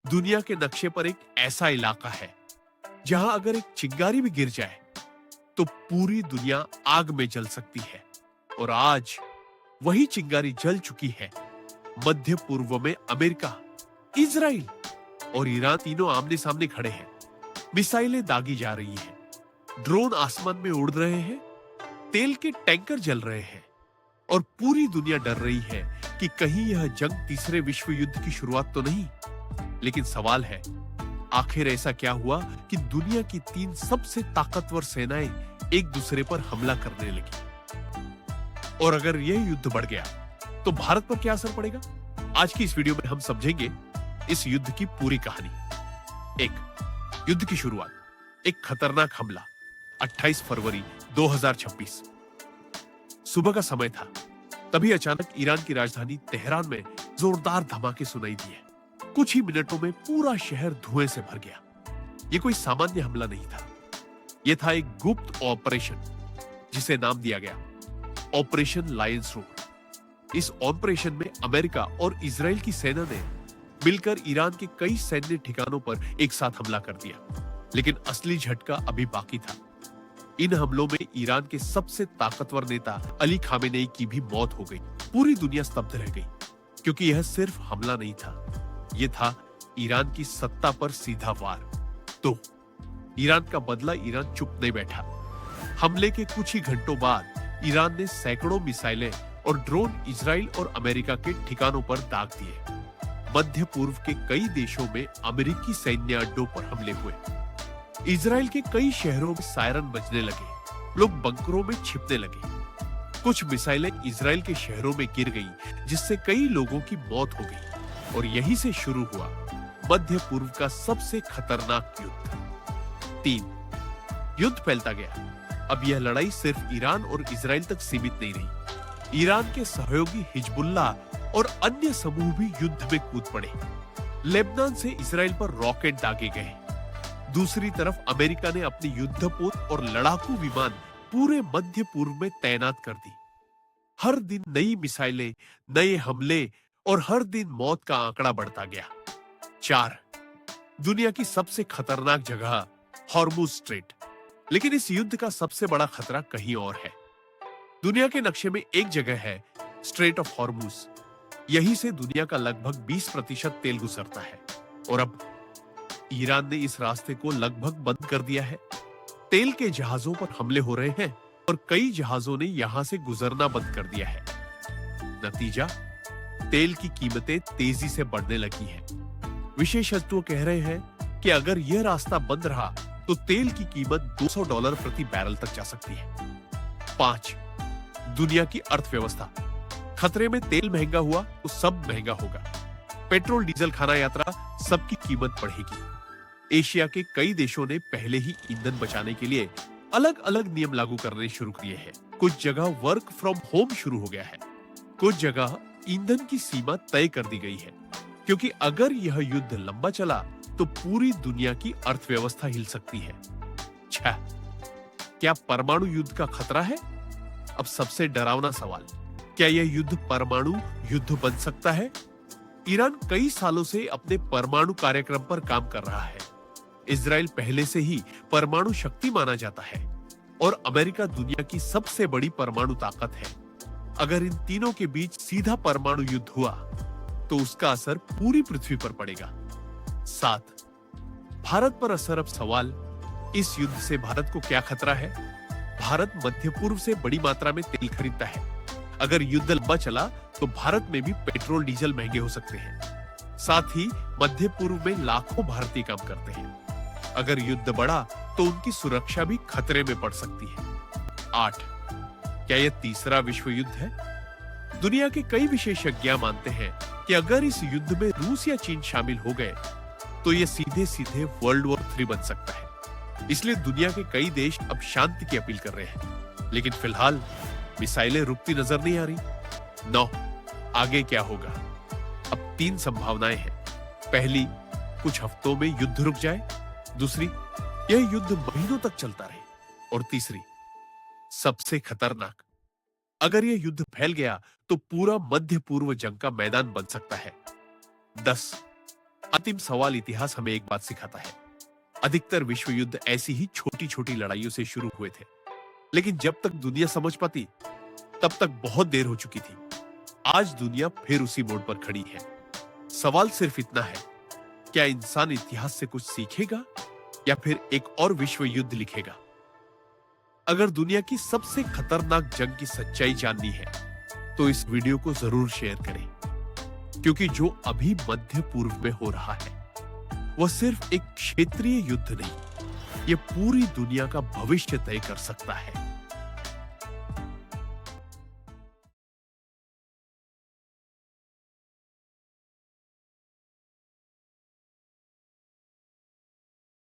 दुनिया के नक्शे पर एक ऐसा इलाका है जहां अगर एक चिंगारी भी गिर जाए तो पूरी दुनिया आग में जल सकती है। और आज वही चिंगारी जल चुकी है। मध्य पूर्व में अमेरिका, इजराइल और ईरान तीनों आमने सामने खड़े हैं। मिसाइलें दागी जा रही हैं, ड्रोन आसमान में उड़ रहे हैं, तेल के टैंकर जल रहे हैं और पूरी दुनिया डर रही है कि कहीं यह जंग तीसरे विश्व युद्ध की शुरुआत तो नहीं। लेकिन सवाल है, आखिर ऐसा क्या हुआ कि दुनिया की तीन सबसे ताकतवर सेनाएं एक दूसरे पर हमला करने लगी? और अगर यह युद्ध बढ़ गया तो भारत पर क्या असर पड़ेगा? आज की इस वीडियो में हम समझेंगे इस युद्ध की पूरी कहानी। युद्ध की शुरुआत, एक खतरनाक हमला। 28 फरवरी 2026 सुबह का समय था। तभी अचानक ईरान की राजधानी तेहरान में जोरदार धमाके सुनाई दिए। कुछ ही मिनटों में पूरा शहर धुएं से भर गया। यह कोई सामान्य हमला नहीं था। यह था एक गुप्त ऑपरेशन जिसे नाम दिया गया ऑपरेशन लायंस रोड। इस ऑपरेशन में अमेरिका और इजराइल की सेना ने मिलकर ईरान के कई सैन्य ठिकानों पर एक साथ हमला कर दिया। लेकिन असली झटका अभी बाकी था। इन हमलों में ईरान के सबसे ताकतवर नेता अली खामेनेई की भी मौत हो गई। पूरी दुनिया स्तब्ध रह गई, क्योंकि यह सिर्फ हमला नहीं था, यह था ईरान की सत्ता पर सीधा वार। तो ईरान का बदला ईरान चुप नहीं बैठा। हमले के कुछ ही घंटों बाद ईरान ने सैकड़ों मिसाइलें और ड्रोन इजराइल और अमेरिका के ठिकानों पर दाग दिए। मध्य पूर्व के कई देशों में अमेरिकी सैन्य अड्डों पर हमले हुए। इजराइल के कई शहरों में सायरन बजने लगे, लोग बंकरों में छिपने लगे। कुछ मिसाइलें इजराइल के शहरों में गिर गईं, जिससे कई लोगों की मौत हो गई। और यहीं से शुरू हुआ मध्य पूर्व का सबसे खतरनाक युद्ध। 3 युद्ध फैलता गया। अब यह लड़ाई सिर्फ ईरान और इजराइल तक सीमित नहीं रही। ईरान के सहयोगी हिजबुल्लाह और अन्य समूह भी युद्ध में कूद पड़े। लेबनान से इजराइल पर रॉकेट दागे गए। दूसरी तरफ अमेरिका ने अपनी युद्धपोत और लड़ाकू विमान पूरे मध्य पूर्व में तैनात कर दी। हर दिन नई मिसाइलें, नए हमले और हर दिन मौत का आंकड़ा बढ़ता गया। 4 दुनिया की सबसे खतरनाक जगह हॉर्मुज स्ट्रेट। लेकिन इस युद्ध का सबसे बड़ा खतरा कहीं और है। दुनिया के नक्शे में एक जगह है स्ट्रेट ऑफ हॉर्मुज। यहीं से दुनिया का लगभग 20% तेल गुजरता है। और अब ईरान ने इस रास्ते को लगभग बंद कर दिया है। तेल के जहाजों पर हमले हो रहे हैं और कई जहाजों ने यहां से गुजरना बंद कर दिया है। नतीजा, तेल की कीमतें तेजी से बढ़ने लगी हैं। विशेषज्ञ कह रहे हैं कि अगर यह रास्ता बंद रहा तो तेल की कीमत $200 प्रति बैरल तक जा सकती है। 5 दुनिया की अर्थव्यवस्था। खतरे में तेल महंगा हुआ तो सब महंगा होगा। पेट्रोल डीजल खाना यात्रा सबकी कीमत बढ़ेगी। एशिया के कई देशों ने पहले ही ईंधन बचाने के लिए अलग अलग नियम लागू करने शुरू किए हैं। कुछ जगह वर्क फ्रॉम होम शुरू हो गया है। कुछ जगह ईंधन की सीमा तय कर दी गई है, क्योंकि अगर यह युद्ध लंबा चला तो पूरी दुनिया की अर्थव्यवस्था हिल सकती है। 6 क्या परमाणु युद्ध का खतरा है? अब सबसे डरावना सवाल, क्या यह युद्ध परमाणु युद्ध बन सकता है? ईरान कई सालों से अपने परमाणु कार्यक्रम पर काम कर रहा है। इजराइल पहले से ही परमाणु शक्ति माना जाता है और अमेरिका दुनिया की सबसे बड़ी परमाणु ताकत है। अगर इन तीनों के बीच सीधा परमाणु युद्ध हुआ तो उसका असर पूरी पृथ्वी पर पड़ेगा। 7 भारत पर असर। अब सवाल, इस युद्ध से भारत को क्या खतरा है? भारत मध्य पूर्व से बड़ी मात्रा में तेल खरीदता है। अगर युद्ध लंबा चला तो भारत में भी पेट्रोल डीजल महंगे हो सकते हैं। साथ ही मध्य पूर्व में लाखों भारतीय काम करते हैं। अगर युद्ध बढ़ा तो उनकी सुरक्षा भी खतरे में पड़ सकती है। 8 क्या यह तीसरा विश्व युद्ध है? दुनिया के कई विशेषज्ञ मानते हैं कि अगर इस युद्ध में रूस या चीन शामिल हो गए तो यह सीधे सीधे वर्ल्ड वॉर 3 बन सकता है। इसलिए दुनिया के कई देश अब शांति की अपील कर रहे हैं। लेकिन फिलहाल मिसाइलें रुकती नजर नहीं आ रही। 9 आगे क्या होगा? अब 3 संभावनाएं हैं। पहली, कुछ हफ्तों में युद्ध रुक जाए। दूसरी, यह युद्ध महीनों तक चलता रहे। और तीसरी, सबसे खतरनाक, अगर यह युद्ध फैल गया तो पूरा मध्य पूर्व जंग का मैदान बन सकता है। 10 अंतिम सवाल इतिहास हमें एक बात सिखाता है। अधिकतर विश्व युद्ध ऐसी ही छोटी छोटी लड़ाइयों से शुरू हुए थे, लेकिन जब तक दुनिया समझ पाती तब तक बहुत देर हो चुकी थी। आज दुनिया फिर उसी मोड़ पर खड़ी है। सवाल सिर्फ इतना है, क्या इंसान इतिहास से कुछ सीखेगा या फिर एक और विश्व युद्ध लिखेगा? अगर दुनिया की सबसे खतरनाक जंग की सच्चाई जाननी है तो इस वीडियो को जरूर शेयर करें, क्योंकि जो अभी मध्य पूर्व में हो रहा है वह सिर्फ एक क्षेत्रीय युद्ध नहीं, यह पूरी दुनिया का भविष्य तय कर सकता है।